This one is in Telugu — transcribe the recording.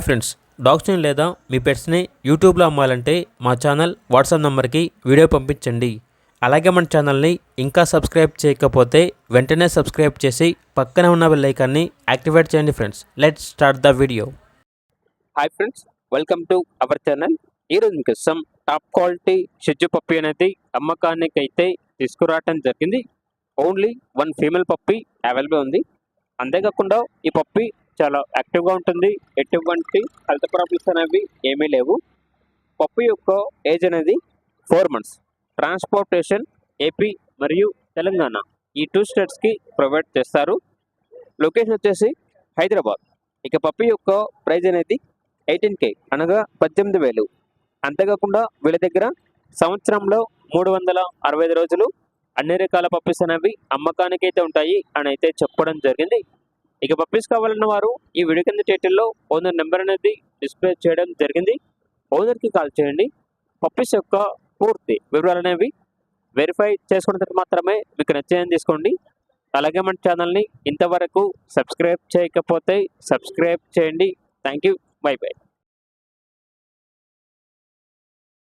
ఫ్రెండ్స్, డాగ్స్ని లేదా మీ పెట్స్ని యూట్యూబ్లో అమ్మాలంటే మా ఛానల్ వాట్సాప్ నెంబర్కి వీడియో పంపించండి. అలాగే మన ఛానల్ని ఇంకా సబ్స్క్రైబ్ చేయకపోతే వెంటనే సబ్స్క్రైబ్ చేసి పక్కనే ఉన్న బెల్ ఐకాన్ని యాక్టివేట్ చేయండి. Friends, let's start the video. Hi friends, welcome to our channel. ఈరోజు మీకోసం టాప్ క్వాలిటీ షిట్జు పప్పీ అనేది అమ్మకానికి అయితే తీసుకురావటం జరిగింది. ఓన్లీ 1 ఫీమేల్ పప్పీ అవైలబుల్ ఉంది. అంతేకాకుండా ఈ పప్పీ చాలా యాక్టివ్గా ఉంటుంది. ఎటువంటి హెల్త్ ప్రాబ్లమ్స్ అనేవి ఏమీ లేవు. పప్పీ యొక్క ఏజ్ అనేది 4 months. ట్రాన్స్పోర్టేషన్ ఏపీ మరియు తెలంగాణ ఈ 2 స్టేట్స్కి ప్రొవైడ్ చేస్తారు. లొకేషన్ వచ్చేసి హైదరాబాద్. ఇక పప్పీ యొక్క ప్రైజ్ అనేది 18K అనగా 18,000. అంతేకాకుండా వీళ్ళ దగ్గర సంవత్సరంలో 365 రోజులు అన్ని రకాల పప్పీస్ అనేవి అమ్మకానికి అయితే ఉంటాయి అని అయితే చెప్పడం జరిగింది. ఇక పప్పీస్ కావాలన్న వారు ఈ వీడియో కింద టైటిల్లో ఓనర్ నెంబర్ అనేది డిస్ప్లే చేయడం జరిగింది. ఓనర్కి కాల్ చేయండి. పప్పీస్ యొక్క పూర్తి వివరాలు అనేవి వెరిఫై చేసుకున్న తర్వాత మాత్రమే మీకు నచ్చేయని తీసుకోండి. అలాగే మన ఛానల్ని ఇంతవరకు సబ్స్క్రైబ్ చేయకపోతే సబ్స్క్రైబ్ చేయండి. Thank you. By by.